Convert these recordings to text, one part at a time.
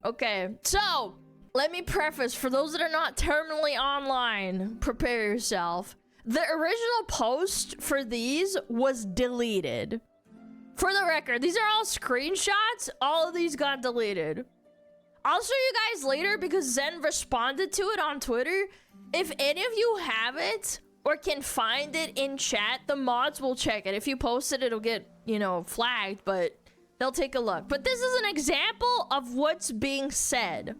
Okay, so let me preface for those that are not terminally online, prepare yourself. The original post for these was deleted. For the record, these are all screenshots. All of these got deleted. I'll show you guys later because Zen responded to it on Twitter. If any of you have it or can find it in chat, the mods will check it. If you post it, it'll get, you know, flagged, but they'll take a look. But this is an example of what's being said.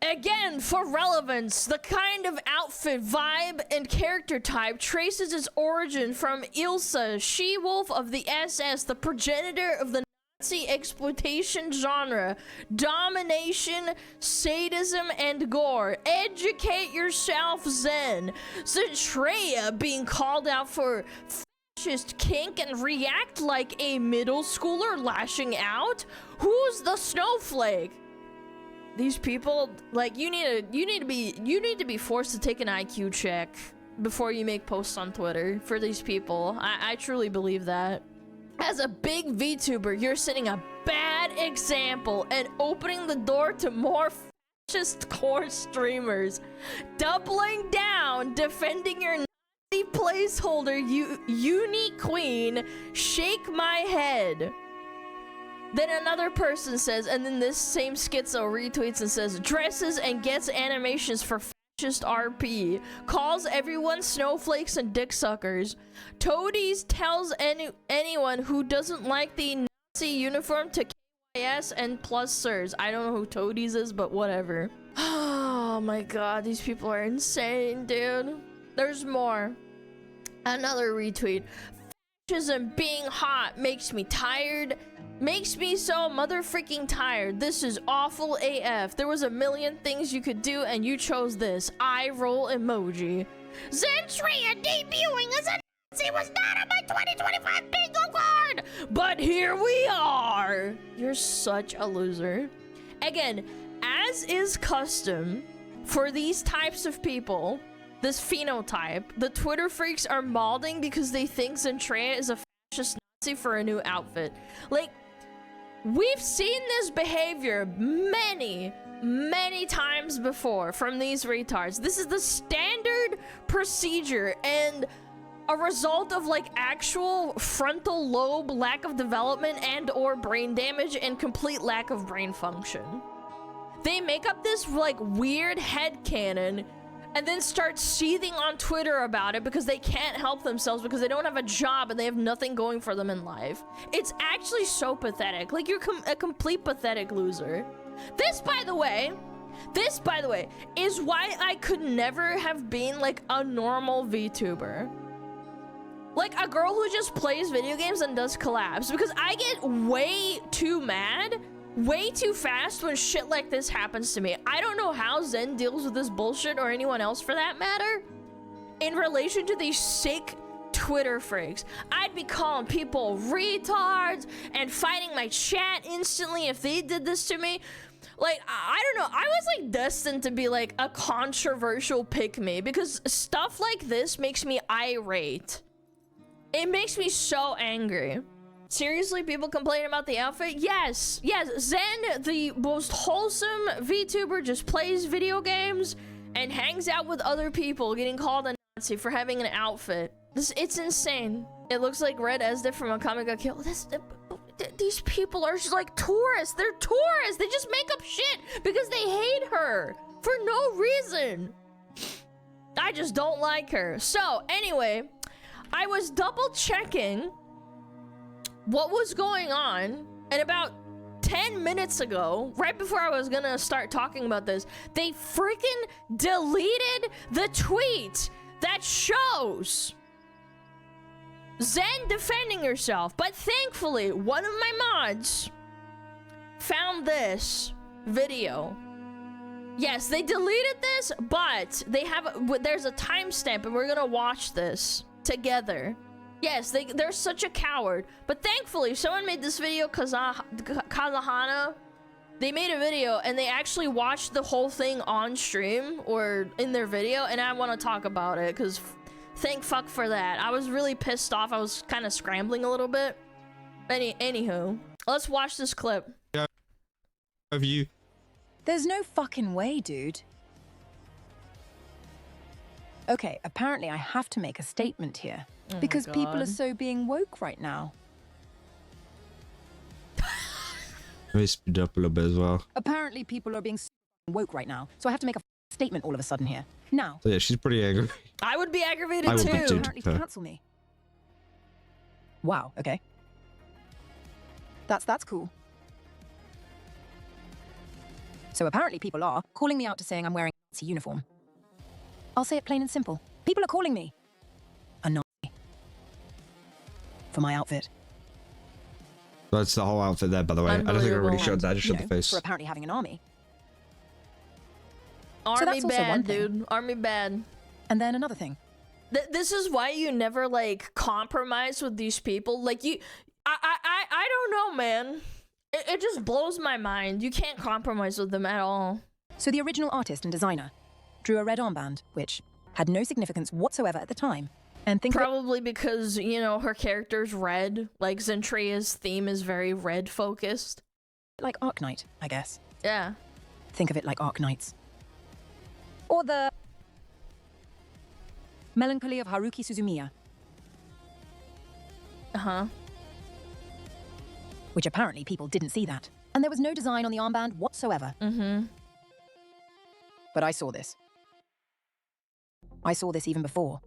Again, for relevance, the kind of outfit, vibe, and character type traces its origin from Ilsa, she-wolf of the SS, the progenitor of the Nazi exploitation genre, domination, sadism, and gore. Educate yourself, Zen. Zentreya being called out for fascist kink and react like a middle schooler lashing out? Who's the snowflake? These people, like, you need to be forced to take an IQ check before you make posts on Twitter for these people. I truly believe that. As a big VTuber, you're setting a bad example and opening the door to more fascist core streamers. Doubling down, defending your Nazi placeholder, unique queen, shake my head. Then another person says, and then this same schizo retweets and says, dresses and gets animations for fascist RP, calls everyone snowflakes and dick suckers. Toadies tells anyone who doesn't like the Nazi uniform to KYS and plus sirs. I don't know who Toadies is, but whatever. Oh my god, these people are insane, dude. There's more. Another retweet. Fascism being hot makes me tired. Makes me so motherfucking tired. This is awful AF. There was a million things you could do and you chose this. Eye roll emoji. Zentreya debuting as a Nazi was not on my 2025 bingo card, but here we are. You're such a loser. Again, as is custom for these types of people, this phenotype, the Twitter freaks are malding because they think Zentreya is a fascist Nazi for a new outfit. Like, we've seen this behavior many times before from these retards. This is the standard procedure and a result of like actual frontal lobe lack of development and or brain damage and complete lack of brain function. They make up this like weird headcanon and then start seething on Twitter about it because they can't help themselves because they don't have a job and they have nothing going for them in life. It's actually so pathetic. Like, you're a complete pathetic loser. This, by the way, is why I could never have been like a normal VTuber. Like a girl who just plays video games and does collabs, because I get way too mad way too fast when shit like this happens to me. I don't know how Zen deals with this bullshit, or anyone else for that matter, in relation to these sick Twitter freaks. I'd be calling people retards and fighting my chat instantly if they did this to me. Like, I don't know, I was like destined to be like a controversial pick-me, because stuff like this makes me irate. It makes me so angry. Seriously, people complain about the outfit? Yes, Zen, the most wholesome VTuber, just plays video games and hangs out with other people, getting called a Nazi for having an outfit. It's insane. It looks like Red Esda from a comic got killed. These people are just like tourists. They're tourists. They just make up shit because they hate her for no reason. I just don't like her. So anyway, I was double checking what was going on, and about 10 minutes ago, right before I was gonna start talking about this, they freaking deleted the tweet that shows Zen defending herself. But thankfully, one of my mods found this video. Yes, they deleted this, but there's a timestamp, and we're gonna watch this together. Yes, they're such a coward. But thankfully, someone made this video, Kazahana. They made a video, and they actually watched the whole thing on stream, or in their video, and I want to talk about it, because Thank fuck for that. I was really pissed off. I was kind of scrambling a little bit. Anywho, let's watch this clip. Have you? There's no fucking way, dude. Okay, apparently I have to make a statement here. Oh because people are so being woke right now. Let me speed up a little bit as well. Apparently people are being so woke right now. So I have to make a statement all of a sudden here. Now. So yeah, she's pretty angry. I would be aggravated I would too. be too. Apparently to cancel me. Wow, okay. That's cool. So apparently people are calling me out to saying I'm wearing a Nazi uniform. I'll say it plain and simple. People are calling me a Nazi for my outfit. That's the whole outfit there, by the way. I don't think I really showed that. I just showed the face. For apparently having an army. Army so bad, dude. Army bad. And then another thing. This is why you never like compromise with these people. Like I don't know, man. It just blows my mind. You can't compromise with them at all. So the original artist and designer drew a red armband, which had no significance whatsoever at the time. And think probably because, you know, her character's red. Like Zentreya's theme is very red focused. Like Arknight, I guess. Yeah. Think of it like Arknights. Or the Melancholy of Haruki Suzumiya. Uh-huh. Which apparently people didn't see that. And there was no design on the armband whatsoever. Mm-hmm. But I saw this. I saw this even before.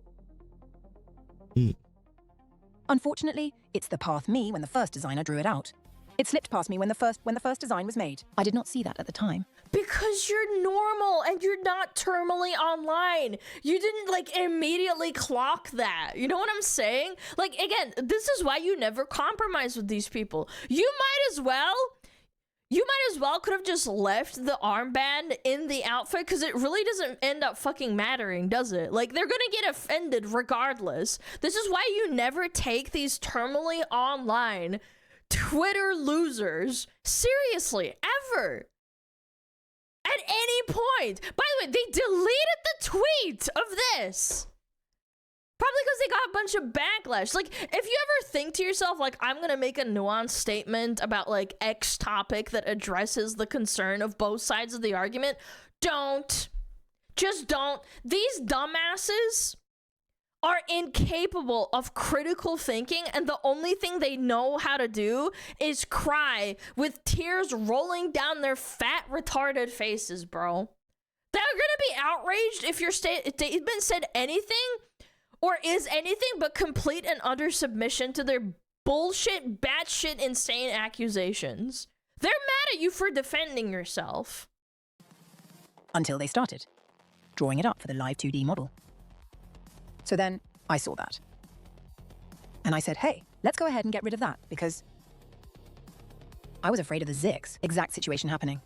Unfortunately, it's the path me when the first designer drew it out. It slipped past me when the first design was made. I did not see that at the time. Because you're normal and you're not terminally online. You didn't like immediately clock that. You know what I'm saying? Like, again, this is why you never compromise with these people. You might as well could have just left the armband in the outfit because it really doesn't end up fucking mattering, does it? Like, they're gonna get offended regardless. This is why you never take these terminally online Twitter losers seriously, ever. At any point. By the way, they deleted the tweet of this. Probably because they got a bunch of backlash. Like, if you ever think to yourself, like, I'm gonna make a nuanced statement about, like, X topic that addresses the concern of both sides of the argument, don't. Just don't. These dumbasses are incapable of critical thinking, and the only thing they know how to do is cry with tears rolling down their fat, retarded faces, bro. They're gonna be outraged if your statement said anything or is anything but complete and utter submission to their bullshit, batshit insane accusations. They're mad at you for defending yourself. Until they started drawing it up for the live 2D model. So then I saw that. And I said, hey, let's go ahead and get rid of that, because I was afraid of the Zix exact situation happening.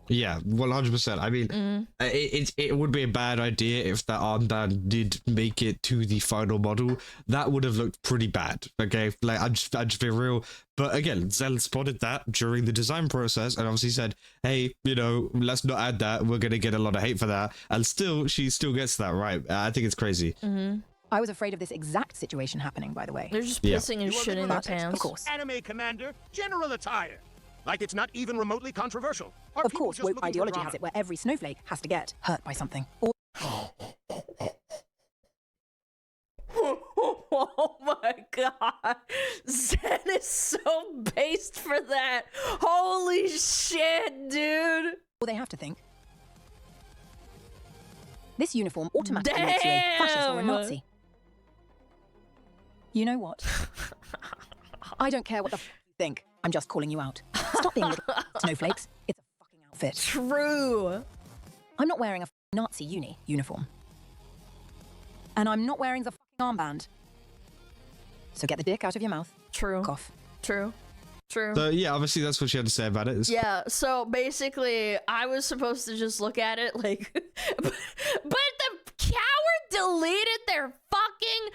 Yeah, 100%. I mean, it would be a bad idea if that armband did make it to the final model. That would have looked pretty bad. Okay, like I'd just be real. But again, Zell spotted that during the design process and obviously said, hey, you know, let's not add that. We're gonna get a lot of hate for that. And still, she still gets that right. I think it's crazy. I was afraid of this exact situation happening, by the way. They're just pissing and shitting their pants. Of course. Anime commander, general attire. Like it's not even remotely controversial. Of course, woke ideology has it where every snowflake has to get hurt by something. Or oh my god. Zen is so based for that. Holy shit, dude. they have to think. This uniform automatically makes you a fascist or a Nazi. You know what? I don't care what the f you think. I'm just calling you out. Stop being little snowflakes. It's a fucking outfit. True. I'm not wearing a Nazi uniform. And I'm not wearing the fucking armband. So get the dick out of your mouth. True. Cough. True. True. So yeah, obviously that's what she had to say about it. Yeah, so basically I was supposed to just look at it like but the coward deleted their fucking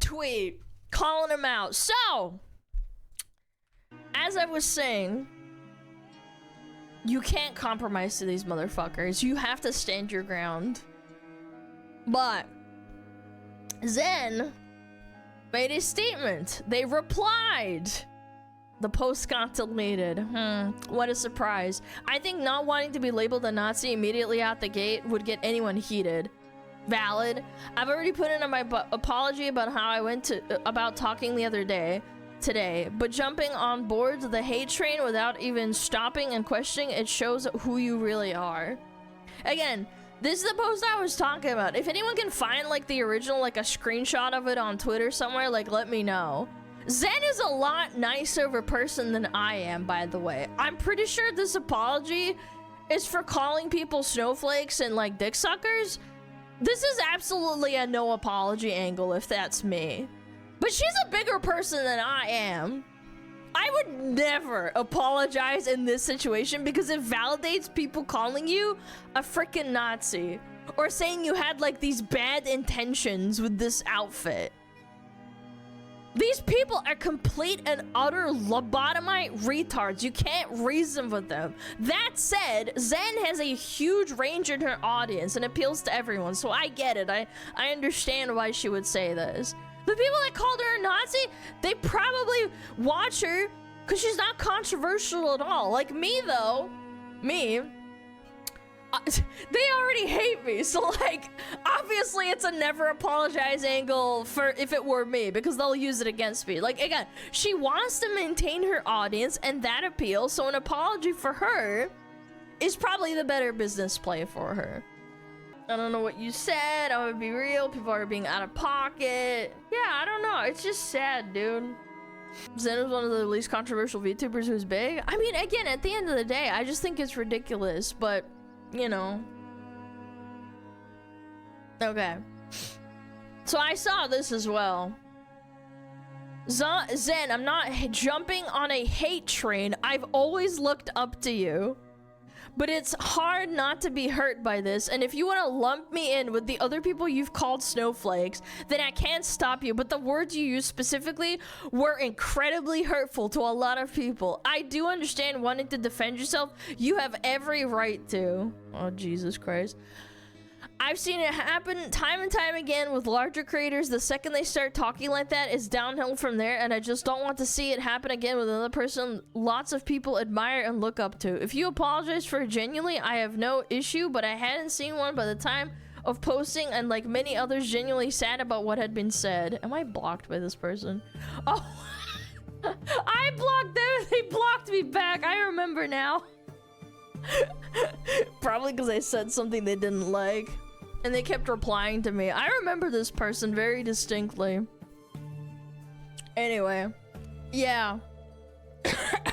tweet calling him out. So as I was saying, you can't compromise to these motherfuckers. You have to stand your ground. But Zen made a statement. They replied. The post got deleted. What a surprise. I think not wanting to be labeled a Nazi immediately out the gate would get anyone heated. Valid. I've already put in my apology about how I went about talking the other day, today, but jumping on board the hate train without even stopping and questioning, it shows who you really are. Again, this is the post I was talking about. If anyone can find like the original, like a screenshot of it on Twitter somewhere, like let me know. Zen is a lot nicer of a person than I am, by the way. I'm pretty sure this apology is for calling people snowflakes and like dick suckers. This is absolutely a no apology angle if that's me. But she's a bigger person than I am. I would never apologize in this situation because it validates people calling you a freaking Nazi or saying you had like these bad intentions with this outfit. These people are complete and utter lobotomite retards. You can't reason with them. That said, Zen has a huge range in her audience and appeals to everyone, so I get it. I understand why she would say this. The people that called her a Nazi, they probably watch her because she's not controversial at all. Like me, though. Me. They already hate me, so like obviously it's a never apologize angle for if it were me because they'll use it against me. Like again, she wants to maintain her audience and that appeal, so an apology for her is probably the better business play for her. I don't know what you said. I'm gonna be real. People are being out of pocket. Yeah, I don't know. It's just sad, dude. Zen is one of the least controversial VTubers who's big. I mean, again, at the end of the day, I just think it's ridiculous, but you know. Okay. So I saw this as well. Zen, I'm not jumping on a hate train. I've always looked up to you. But it's hard not to be hurt by this, and if you want to lump me in with the other people you've called snowflakes, then I can't stop you, but the words you used specifically were incredibly hurtful to a lot of people. I do understand wanting to defend yourself. You have every right to. Oh, Jesus Christ. I've seen it happen time and time again with larger creators. The second they start talking like that, it's downhill from there, and I just don't want to see it happen again with another person lots of people admire and look up to. If you apologize for it genuinely, I have no issue, but I hadn't seen one by the time of posting, and like many others, genuinely sad about what had been said. Am I blocked by this person? Oh, I blocked them. They blocked me back. I remember now. Probably because I said something they didn't like. And they kept replying to me. I remember this person very distinctly. Anyway. Yeah.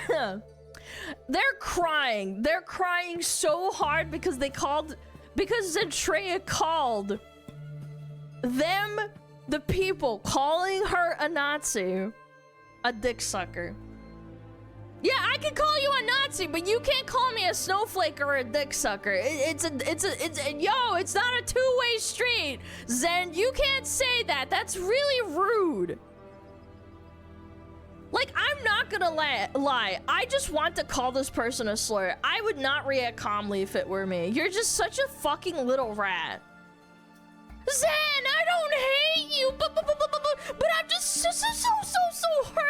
They're crying. They're crying so hard because because Zentreya called them, the people, calling her a Nazi, a dick sucker. Yeah, I can call you a Nazi, but you can't call me a snowflake or a dick sucker. It's not a two-way street. Zen, you can't say that. That's really rude. Like, I'm not gonna lie. I just want to call this person a slur. I would not react calmly if it were me. You're just such a fucking little rat. Zen, I don't hate you, but I'm just so hurt.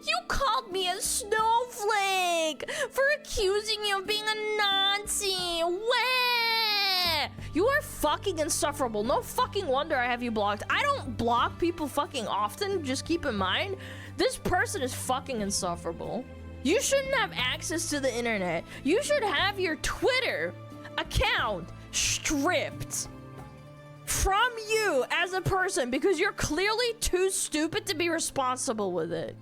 You called me a snowflake for accusing you of being a Nazi. Wah! You are fucking insufferable. No fucking wonder I have you blocked. I don't block people fucking often. Just keep in mind, this person is fucking insufferable. You shouldn't have access to the internet. You should have your Twitter account stripped from you as a person because you're clearly too stupid to be responsible with it.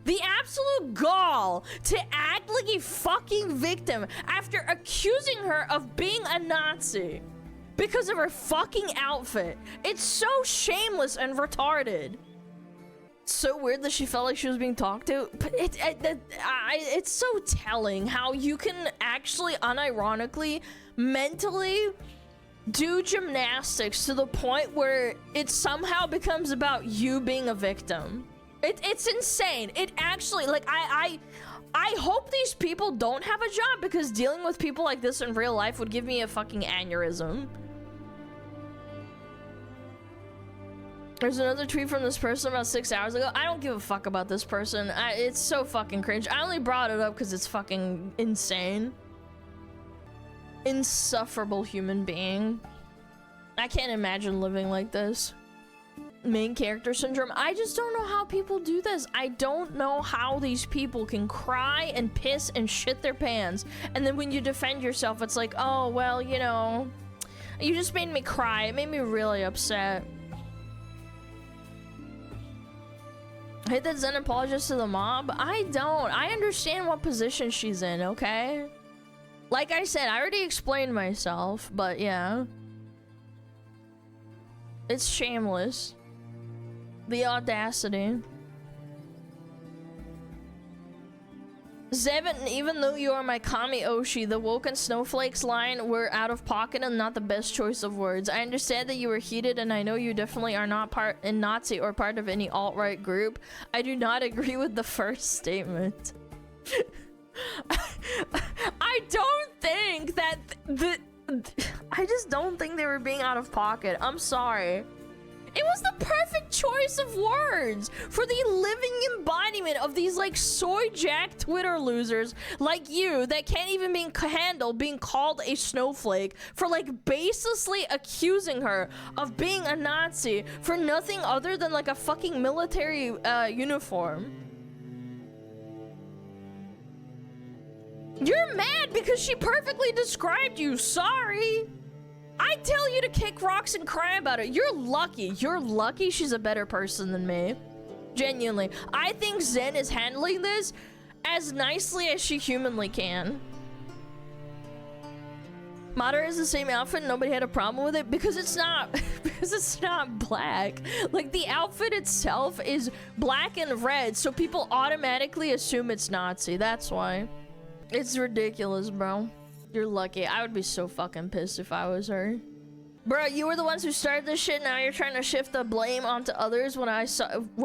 The absolute gall to act like a fucking victim after accusing her of being a Nazi because of her fucking outfit. It's so shameless and retarded. It's so weird that she felt like she was being talked to, but it's so telling how you can actually unironically, mentally do gymnastics to the point where it somehow becomes about you being a victim. It's insane. It actually, like, I hope these people don't have a job because dealing with people like this in real life would give me a fucking aneurysm. There's another tweet from this person about 6 hours ago. I don't give a fuck about this person. It's so fucking cringe. I only brought it up because it's fucking insane. Insufferable human being. I can't imagine living like this. Main character syndrome. I just don't know how people do this. I don't know how these people can cry and piss and shit their pants. And then when you defend yourself, it's like, oh, well, you know, you just made me cry. It made me really upset. Hate that Zen apologized to the mob. I don't. I understand what position she's in, okay? Like I said, I already explained myself, but yeah. It's shameless. The audacity. Zevin, even though you are my Kami Oshi, the woken snowflakes line were out of pocket and not the best choice of words. I understand that you were heated, and I know you definitely are not part in Nazi or part of any alt-right group. I do not agree with the first statement. I don't think that I just don't think they were being out of pocket. I'm sorry. It was the perfect choice of words for the living embodiment of these like soy jack Twitter losers like you that can't even handle being called a snowflake for like baselessly accusing her of being a Nazi for nothing other than like a fucking military uniform. You're mad because she perfectly described you. Sorry. I tell you to kick rocks and cry about it. You're lucky. You're lucky she's a better person than me. Genuinely. I think Zen is handling this as nicely as she humanly can. Madara is the same outfit. Nobody had a problem with it because it's not because it's not black. Like the outfit itself is black and red, so people automatically assume it's Nazi. That's why. It's ridiculous, bro. You're lucky. I would be so fucking pissed if I was her. Bro, you were the ones who started this shit. Now you're trying to shift the blame onto others when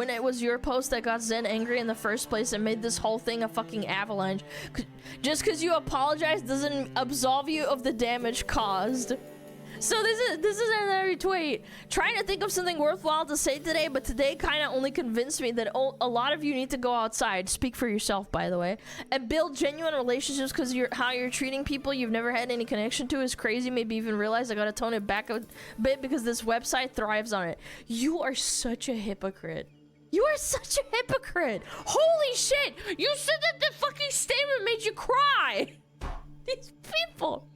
it was your post that got Zen angry in the first place and made this whole thing a fucking avalanche. Just because you apologize doesn't absolve you of the damage caused. So this is another tweet. Trying to think of something worthwhile to say today, but today kind of only convinced me that a lot of you need to go outside. Speak for yourself, by the way, and build genuine relationships because how you're treating people you've never had any connection to is crazy. Maybe even realize I gotta tone it back a bit because this website thrives on it. You are such a hypocrite. You are such a hypocrite. Holy shit! You said that the fucking statement made you cry. These people.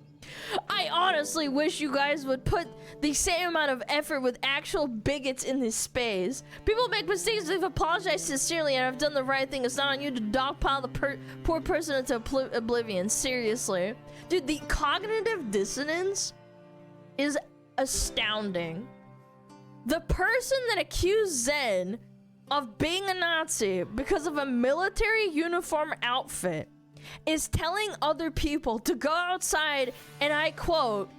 I honestly wish you guys would put the same amount of effort with actual bigots in this space. People make mistakes, they've apologized sincerely and have done the right thing. It's not on you to dogpile the poor person into oblivion. Seriously. Dude, the cognitive dissonance is astounding. The person that accused Zen of being a Nazi because of a military uniform outfit is telling other people to go outside and, I quote,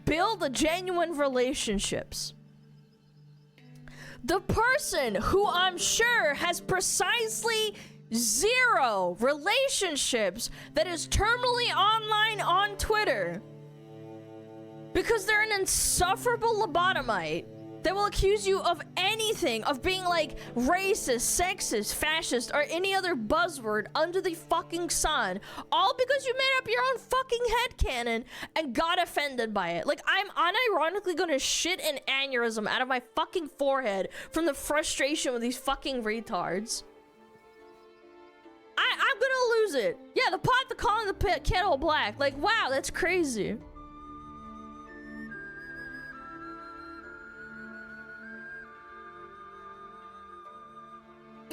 build genuine relationships. The person who I'm sure has precisely 0 relationships that is terminally online on Twitter because they're an insufferable lobotomite that will accuse you of anything, of being like racist, sexist, fascist, or any other buzzword under the fucking sun, all because you made up your own fucking headcanon and got offended by it. Like, I'm unironically gonna shit an aneurysm out of my fucking forehead from the frustration with these fucking retards. I'm gonna lose it. Yeah, the pot, the calling the kettle black. Like, wow, that's crazy.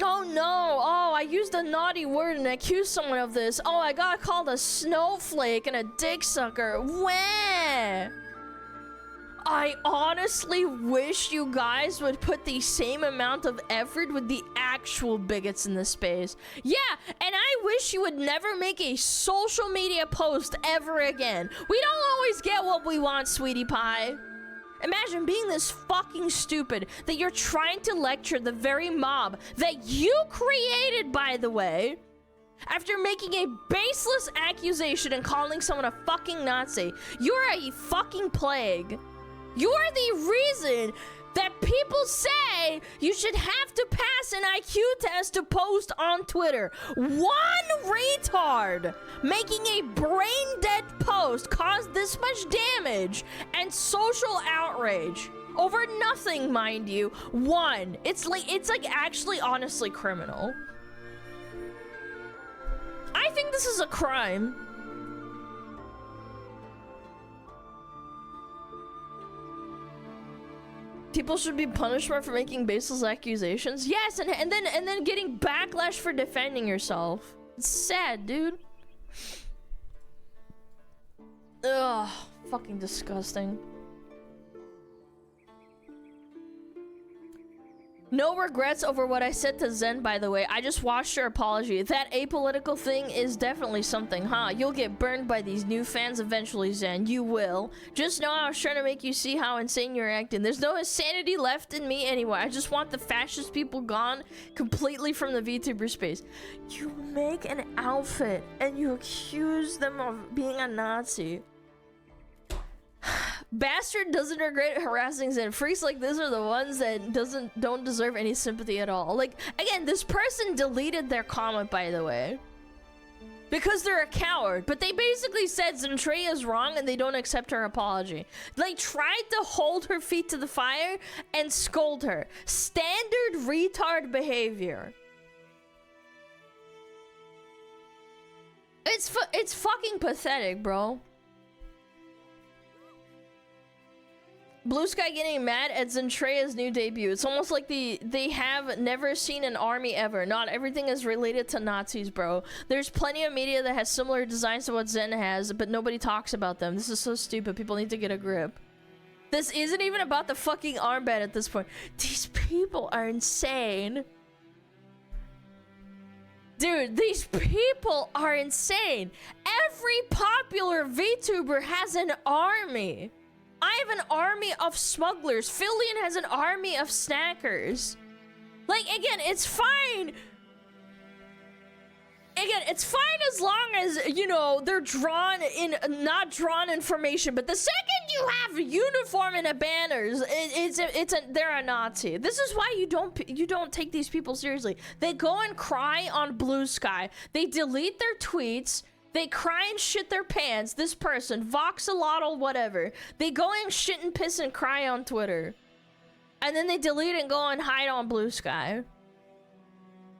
Oh no, oh, I used a naughty word and accused someone of this. Oh, I got called a snowflake and a dick sucker. Wah! I honestly wish you guys would put the same amount of effort with the actual bigots in this space. Yeah, and I wish you would never make a social media post ever again. We don't always get what we want, sweetie pie. Imagine being this fucking stupid that you're trying to lecture the very mob that you created, by the way, after making a baseless accusation and calling someone a fucking Nazi. You're a fucking plague. You're the reason that people say you should have to pass an IQ test to post on Twitter. One retard making a brain-dead post caused this much damage and social outrage over nothing, mind you. One. It's like actually honestly criminal. I think this is a crime. People should be punished more for making baseless accusations. Yes, and then getting backlash for defending yourself. It's sad, dude. Ugh, fucking disgusting. No regrets over what I said to Zen, by the way. I just watched your apology. That apolitical thing is definitely something, huh? You'll get burned by these new fans eventually, Zen. You will. Just know I was trying to make you see how insane you're acting. There's no insanity left in me anyway. I just want the fascist people gone completely from the VTuber space. You make an outfit and you accuse them of being a Nazi. Bastard doesn't regret harassing Zen. Freaks like this are the ones that don't deserve any sympathy at all. Like, again, this person deleted their comment, by the way, because they're a coward. But they basically said Zentreya is wrong and they don't accept her apology. They tried to hold her feet to the fire and scold her. Standard retard behavior. It's fucking pathetic, bro. Blue Sky getting mad at Zentreya's new debut. It's almost like they have never seen an army ever. Not everything is related to Nazis, bro. There's plenty of media that has similar designs to what Zen has, but nobody talks about them. This is so stupid. People need to get a grip. This isn't even about the fucking armband at this point. These people are insane. Dude, these people are insane. Every popular VTuber has an army. I have an army of smugglers. Filian has an army of snackers. Like, again, it's fine. Again, it's fine as long as, you know, they're not drawn information. But the second you have a uniform and a banners, they're a Nazi. This is why you don't take these people seriously. They go and cry on Blue Sky. They delete their tweets. They cry and shit their pants. This person, Voxolotl, whatever. They go and shit and piss and cry on Twitter. And then they delete and go and hide on Blue Sky.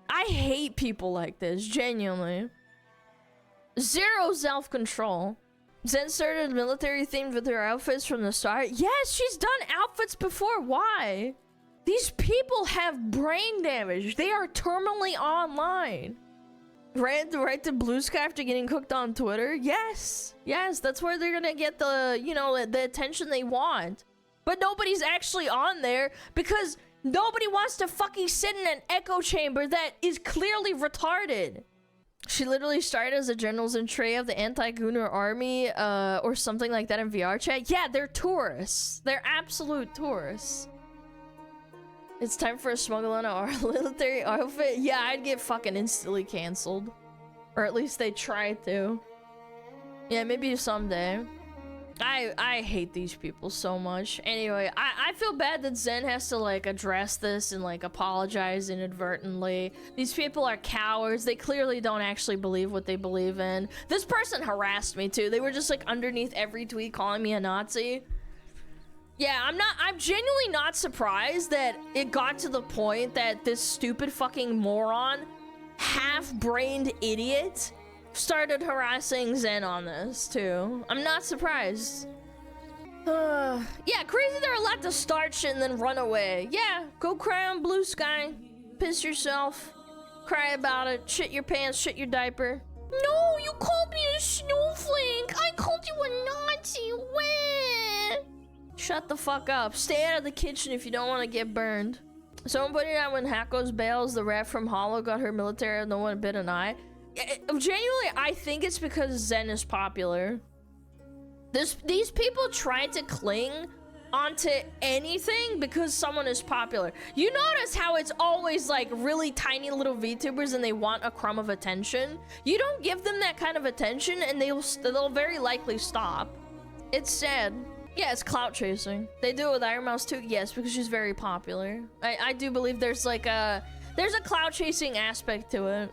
I hate people like this, genuinely. Zero self-control. Zen started military themed with her outfits from the start. Yes, she's done outfits before. Why? These people have brain damage. They are terminally online. Right to Blue Sky after getting cooked on Twitter? Yes, that's where they're gonna get the, you know, the attention they want. But nobody's actually on there because nobody wants to fucking sit in an echo chamber that is clearly retarded. She literally started as a general Zentreya of the anti-Gunnar army, or something like that in VR chat. Yeah, they're tourists. They're absolute tourists. It's time for a SmugAlana military outfit. Yeah, I'd get fucking instantly canceled. Or at least they try to. Yeah, maybe someday. I hate these people so much. Anyway, I feel bad that Zen has to, like, address this and, like, apologize inadvertently. These people are cowards. They clearly don't actually believe what they believe in. This person harassed me, too. They were just, like, underneath every tweet calling me a Nazi. Yeah, I'm genuinely not surprised that it got to the point that this stupid fucking moron, half-brained idiot, started harassing Zen on this, too. I'm not surprised. Yeah, crazy they're allowed to start shit and then run away. Yeah, go cry on Blue Sky, piss yourself, cry about it, shit your pants, shit your diaper. No, you called me a snowflake! I called you a Nazi! Wah! Shut the fuck up. Stay out of the kitchen if you don't want to get burned. Someone pointed out when Hako's Bales, the rat from Hollow, got her military and no one bit an eye. Genuinely, I think it's because Zen is popular. These people try to cling onto anything because someone is popular. You notice how it's always like really tiny little VTubers and they want a crumb of attention? You don't give them that kind of attention and they'll very likely stop. It's sad. Yeah, it's clout chasing. They do it with Iron Mouse too. Yes, because she's very popular. I do believe there's like a clout chasing aspect to it.